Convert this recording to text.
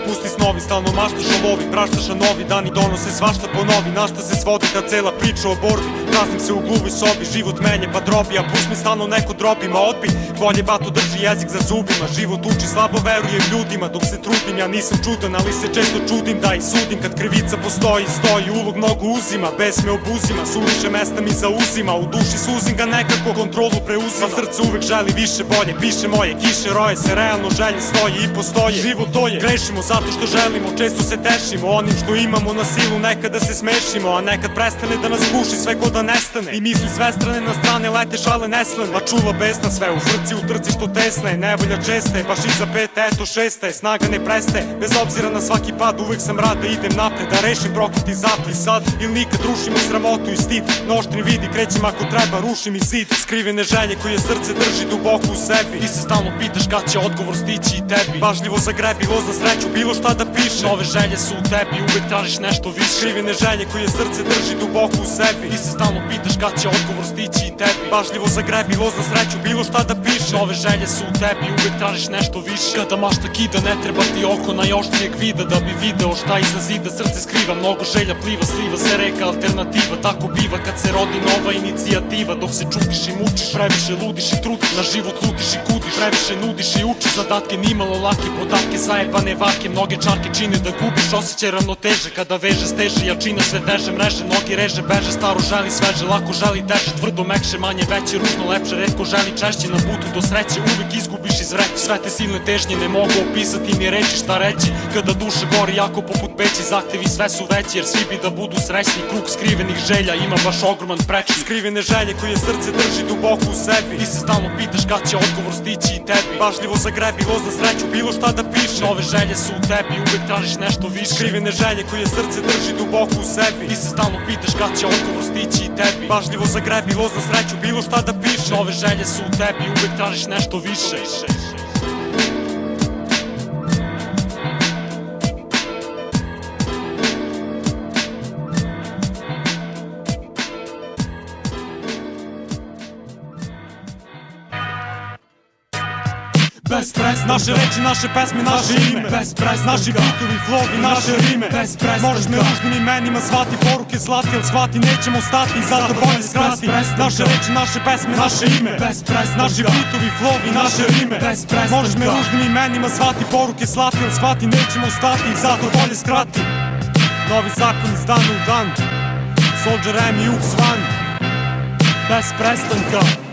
Pusti snovi, stalno maštaš o lovi, praštaš a novi dani donose svašta po novi. Na šta se svodi ta cela priča o borbi? Praznim se u gluvoj sobi, život menje pa drobi, a plus mi stalno neko drobima odbi. Bolje bato drži jezik za zubima, život uči, slabo verujem ljudima. Dok se trudim, ja nisam čudan, ali se često čudim da i sudim. Kad krivica postoji, stoji, ulog mnogo uzima, bes me obuzima, suviše mesta mi zauzima. U duši suzim ga nekako, kontrolu preuzima. Srce uvek želi više, bolje, piše moje kiše, roje se, realno želje stoji i postoje. Život to je, grešimo zato što želimo, često se tešimo onim što imamo, na silu nekada se smešimo, a nekad prestane da nas guši sve ko da nestane. I misli sve strane na strane lete, šale neslane, a čula besna sve u frci, u trci što tesna je. Nevolja česta je, baš iza pete, eto šesta je, snaga ne prestaje. Bez obzira na svaki pad, uvek sam rad da idem napred, da rešim prokleti zapad. I sad ili nikad rušimo sramotu i stid, na oštri vidi krećem ako treba, rušim i zid. Skrivene želje koje srce drži duboko u sebi, ti se stalno pitaš kad će odgovor stići i tebi. Pažljivo zagrebi loz na sreću, bilo šta da piše, nove želje su u tebi, uvek tražiš nešto više. Skrivene želje koje srce drži duboko u sebi, ti se stalno pitaš kad će odgovor stići i tebi. Pažljivo zagrebi loz na sreću, bilo šta da piše, nove želje su u tebi, uvek tražiš nešto više. Kada mašta kida, ne treba ti oko najoštrijeg vida, da bi video šta iza zida srce skriva. Mnogo želja pliva, sliva se reka alternativa, tako biva kad se rodi nova inicijativa. Dok se čudiš i mučiš, previše ludiš i trudiš, na život lutiš i kudiš, previše nudiš i učiš zadatke, nimalo lake podatke, zajebane vake, mnoge čarke čine da gubiš osjećaj ravnoteže. Kada veže steže, jačina sve teže, mreže noge reže, beže, staro želi sveže, lako želi teže, tvrdo mekše, manje veće, ružno lepše, retko želi češće, na putu do sreće uvek izgubiš iz vreće. Sve te silne težnje ne mogu opisati ni reći šta reći, kada duša gori jako poput peći, zahtevi sve su veći, jer svi bi da budu srećni. Krug skrivenih želja ima baš ogroman prečnik. Skrivene želje koje srce drži duboko u sebi, ti se stalno pitaš kad će odgovor stići i tebi. Pažljivo zagrebi loz na sreću, bilo šta da piše, nove želje su u tebi, uvek tražiš nešto više. Skrivene želje koje srce drži duboko u sebi, ti se stalno pitaš kad će odgovor stići i tebi. Pažljivo zagrebi loz na sreću, bilo šta da piše, nove želje su u tebi, uvek tražiš nešto više. Naše reči, naše pesme, naše ime, naši bitovi, flovi, naše rime. Možeš me ružnim imenima zvati, poruke slati, ali shvati nećemo stati, zato bolje skrati. Naše reči, naše pesme, naše ime, naši bitovi, flovi, naše rime. Možeš me ružnim imenima zvati, poruke slati, ali shvati nećemo stati, zato bolje skrati. Novi zakon iz dana u dan, Soldier M i Ux Van, bez prestanka.